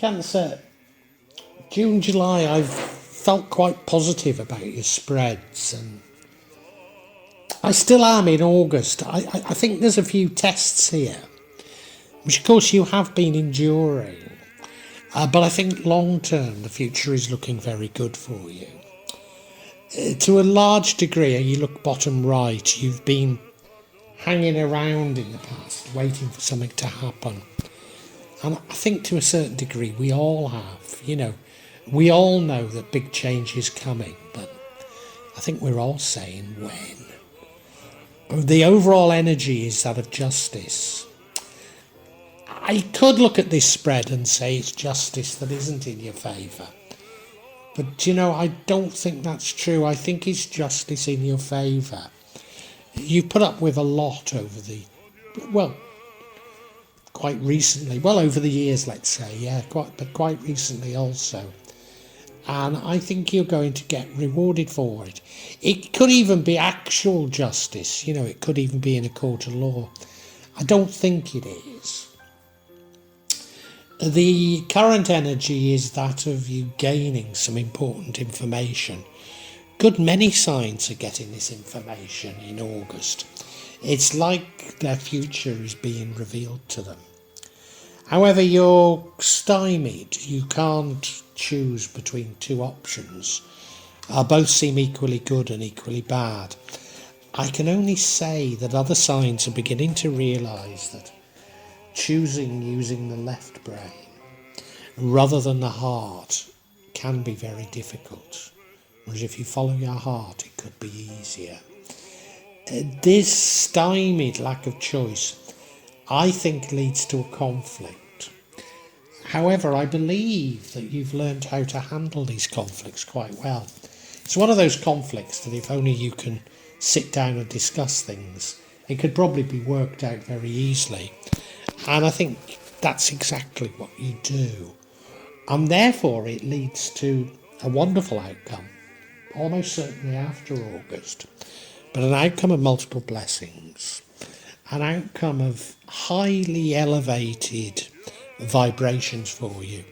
Cancer, June, July, I've felt quite positive about your spreads, and I still am in August. I think there's a few tests here, which of course you have been enduring, but I think long term the future is looking very good for you. To a large degree, you look bottom right, you've been hanging around in the past, waiting for something to happen. And I think to a certain degree we all have, we all know that big change is coming, but I think we're all saying when. The overall energy is that of justice. I could look at this spread and say it's justice that isn't in your favour. But, I don't think that's true. I think it's justice in your favour. You've put up with a lot over quite recently, over the years, let's say, but quite recently also. And I think you're going to get rewarded for it. It could even be actual justice, it could even be in a court of law. I don't think it is. The current energy is that of you gaining some important information. Good many signs are getting this information in August. It's like their future is being revealed to them. However, you're stymied. You can't choose between two options. Both seem equally good and equally bad. I can only say that other signs are beginning to realise that choosing using the left brain rather than the heart can be very difficult. Whereas if you follow your heart, it could be easier. This stymied lack of choice, I think, leads to a conflict. However, I believe that you've learned how to handle these conflicts quite well. It's one of those conflicts that if only you can sit down and discuss things, it could probably be worked out very easily. And I think that's exactly what you do. And therefore it leads to a wonderful outcome, almost certainly after August, but an outcome of multiple blessings, an outcome of highly elevated vibrations for you,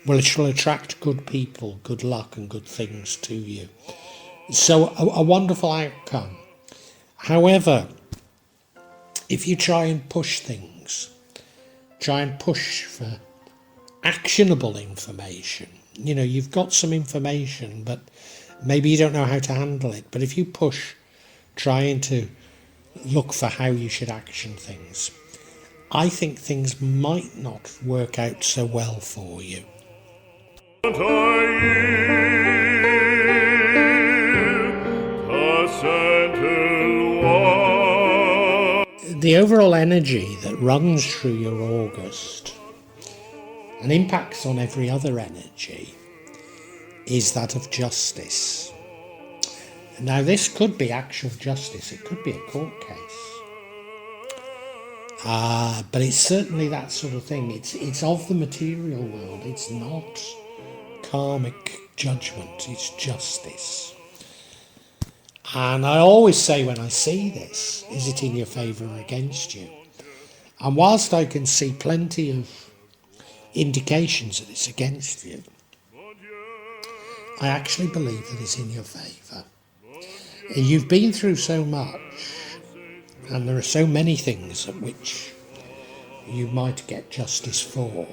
which will attract good people, good luck and good things to you. So a wonderful outcome. However, if you try and push things, try and push for actionable information. You've got some information, but maybe you don't know how to handle it. But if you push, trying to look for how you should action things, I think things might not work out so well for you. The overall energy that runs through your August and impacts on every other energy is that of justice. Now, this could be actual justice, it could be a court case, but it's certainly that sort of thing. It's of the material world. It's not karmic judgment, it's justice. And I always say when I see this, is it in your favour or against you? And whilst I can see plenty of indications that it's against you, I actually believe that it's in your favour. You've been through so much, and there are so many things at which you might get justice for.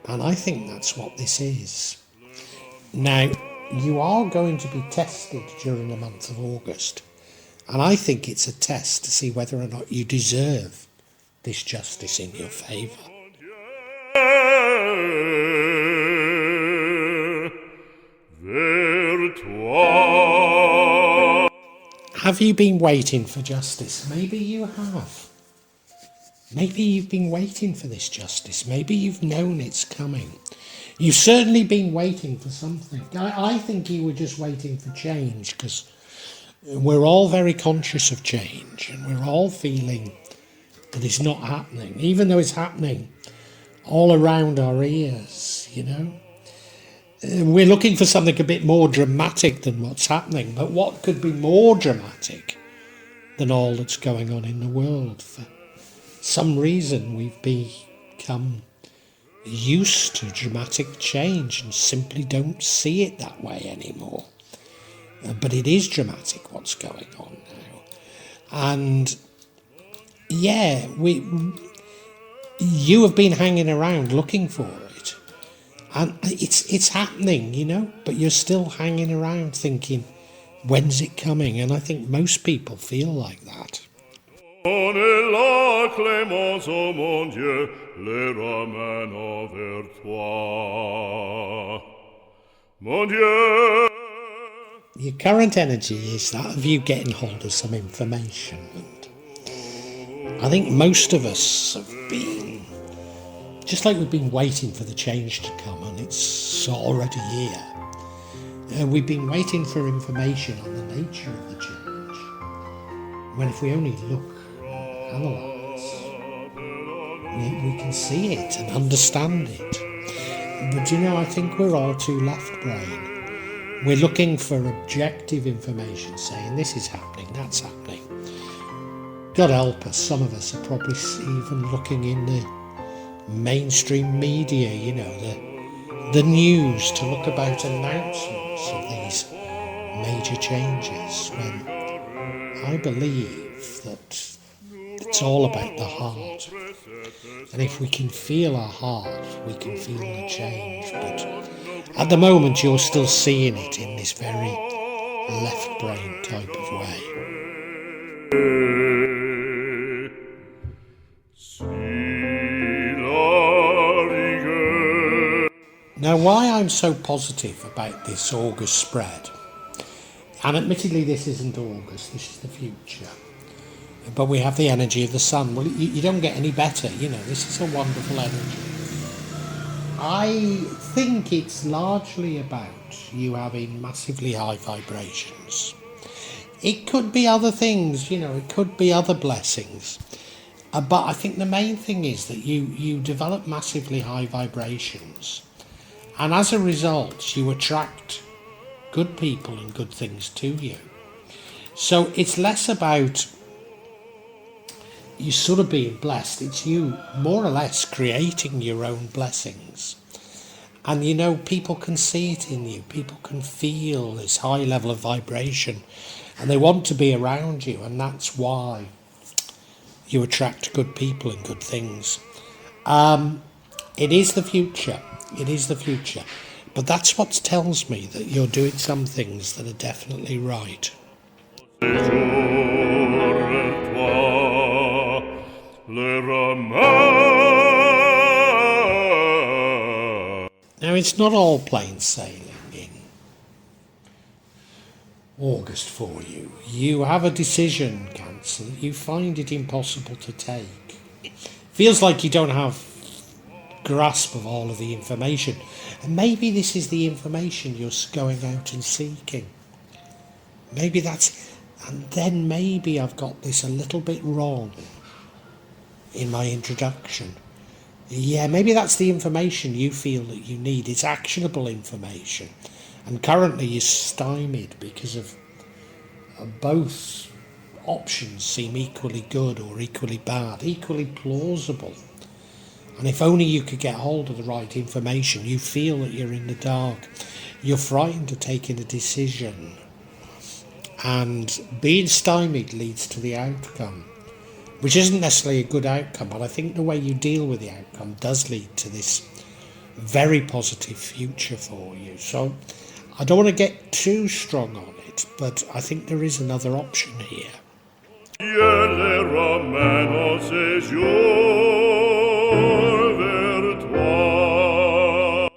And I think that's what this is. Now, you are going to be tested during the month of August, and I think it's a test to see whether or not you deserve this justice in your favour. Have you been waiting for justice? Maybe you have. Maybe you've been waiting for this justice. Maybe you've known it's coming. You've certainly been waiting for something. I think you were just waiting for change, because we're all very conscious of change and we're all feeling that it's not happening, even though it's happening all around our ears, We're looking for something a bit more dramatic than what's happening, but what could be more dramatic than all that's going on in the world? For some reason we've become used to dramatic change and simply don't see it that way anymore. But it is dramatic what's going on now. And yeah, you have been hanging around looking for it. And it's happening, but you're still hanging around thinking, when's it coming? And I think most people feel like that. On est la clémence, oh mon Dieu, les ramène vers toi. Mon Dieu. Your current energy is that of you getting hold of some information. And I think most of us have been, just like we've been waiting for the change to come, and it's already here. We've been waiting for information on the nature of the change. When if we only look and analyse, we can see it and understand it. But I think we're all too left brain. We're looking for objective information saying this is happening, that's happening. God help us, some of us are probably even looking in the mainstream media, the news to look about announcements of these major changes, when I believe that it's all about the heart. And if we can feel our heart, we can feel the change. But at the moment, you're still seeing it in this very left brain type of way. Now, why I'm so positive about this August spread, and admittedly this isn't August, this is the future, but we have the energy of the sun. Well, you don't get any better, this is a wonderful energy. I think it's largely about you having massively high vibrations. It could be other things, it could be other blessings. But I think the main thing is that you develop massively high vibrations. And as a result, you attract good people and good things to you. So it's less about you sort of being blessed. It's you more or less creating your own blessings. And people can see it in you. People can feel this high level of vibration. And they want to be around you. And that's why you attract good people and good things. It is the future. It is the future. But that's what tells me that you're doing some things that are definitely right. Now, it's not all plain sailing in August for you. You have a decision, Cancer, that you find it impossible to take. Feels like you don't have grasp of all of the information, and maybe this is the information you're going out and seeking. Maybe that's, and then maybe I've got this a little bit wrong in my introduction. Yeah, maybe that's the information you feel that you need. It's actionable information, and currently you're stymied because of both options seem equally good or equally bad, equally plausible. And if only you could get hold of the right information, you feel that you're in the dark. You're frightened of taking a decision. And being stymied leads to the outcome, which isn't necessarily a good outcome, but I think the way you deal with the outcome does lead to this very positive future for you. So I don't want to get too strong on it, but I think there is another option here.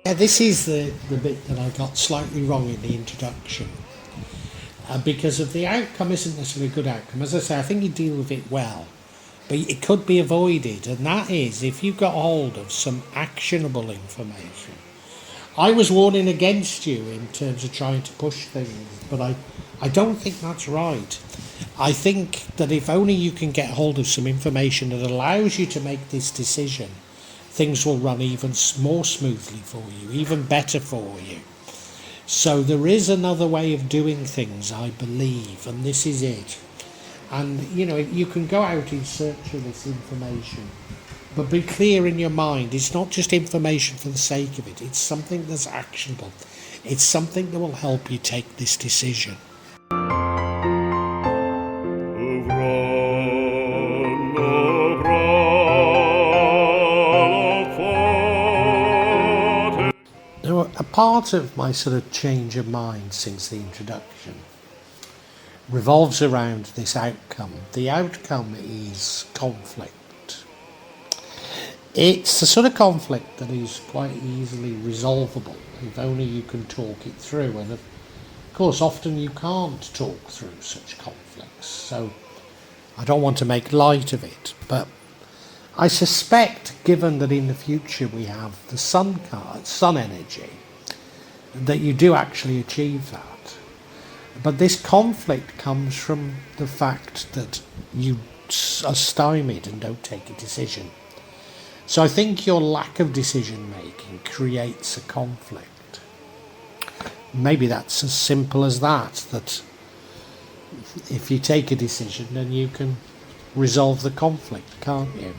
Yeah, this is the bit that I got slightly wrong in the introduction. Because of the outcome isn't necessarily a good outcome. As I say, I think you deal with it well, but it could be avoided, and that is if you got hold of some actionable information. I was warning against you in terms of trying to push things, but I don't think that's right. I think that if only you can get hold of some information that allows you to make this decision, things will run even more smoothly for you, even better for you. So there is another way of doing things, I believe, and this is it. And, you can go out in search of this information But be clear in your mind, it's not just information for the sake of it, it's something that's actionable. It's something that will help you take this decision. Now, a part of my sort of change of mind since the introduction revolves around this outcome. The outcome is conflict. It's the sort of conflict that is quite easily resolvable if only you can talk it through. And of course, often you can't talk through such conflicts. So I don't want to make light of it, but I suspect, given that in the future we have the sun card, sun energy, that you do actually achieve that. But this conflict comes from the fact that you are stymied and don't take a decision. So I think your lack of decision making creates a conflict. Maybe that's as simple as that if you take a decision, then you can resolve the conflict, can't you?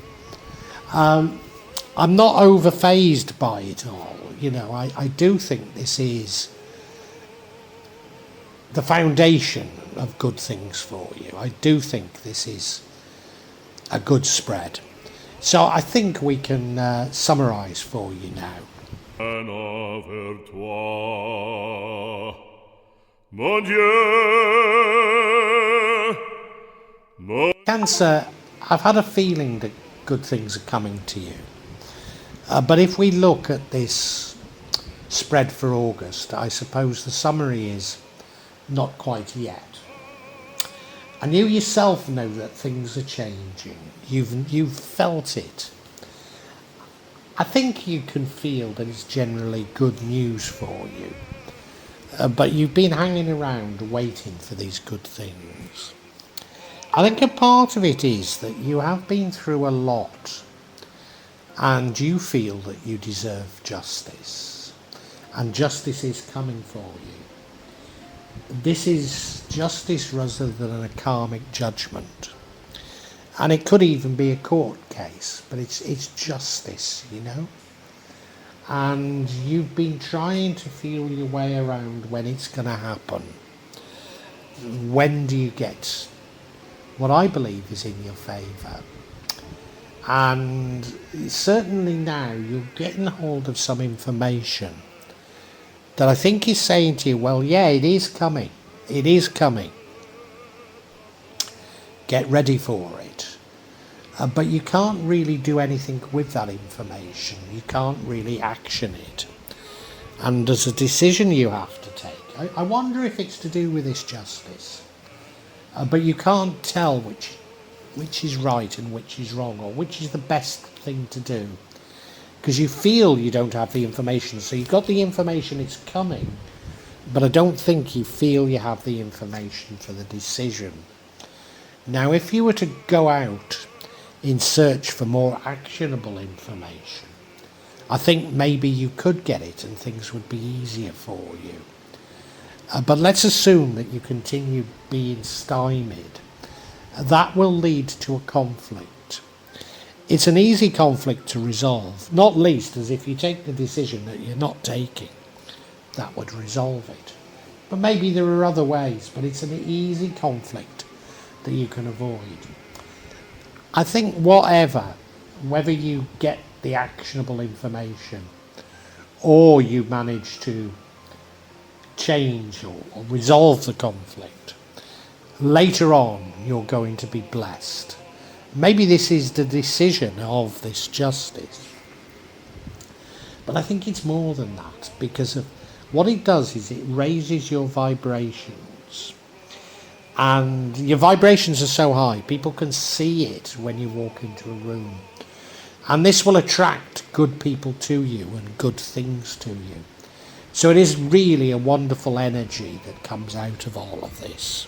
I'm not over-phased by it all. You know, I do think this is the foundation of good things for you. I do think this is a good spread. So I think we can summarise for you now. Cancer, I've had a feeling that good things are coming to you. But if we look at this spread for August, I suppose the summary is not quite yet. And you yourself know that things are changing. You've felt it. I think you can feel that it's generally good news for you. But you've been hanging around waiting for these good things. I think a part of it is that you have been through a lot and you feel that you deserve justice. And justice is coming for you. This is justice rather than a karmic judgment. And it could even be a court case, but it's justice, you know. And you've been trying to feel your way around when it's going to happen. When do you get what I believe is in your favour? And certainly now you're getting hold of some information that I think is saying to you, well, yeah, it is coming. It is coming. Get ready for it. But you can't really do anything with that information. You can't really action it. And there's a decision you have to take. I wonder if it's to do with this justice. But you can't tell which is right and which is wrong, or which is the best thing to do. Because you feel you don't have the information. So you've got the information, it's coming. But I don't think you feel you have the information for the decision. Now, if you were to go out in search for more actionable information, I think maybe you could get it and things would be easier for you. But let's assume that you continue being stymied. That will lead to a conflict. It's an easy conflict to resolve, not least as if you take the decision that you're not taking, that would resolve it. But maybe there are other ways, but it's an easy conflict that you can avoid. I think whether you get the actionable information or you manage to change or resolve the conflict, later on you're going to be blessed. Maybe this is the decision of this justice. But I think it's more than that, because of what it does is it raises your vibrations. And your vibrations are so high, people can see it when you walk into a room. And this will attract good people to you and good things to you. So it is really a wonderful energy that comes out of all of this.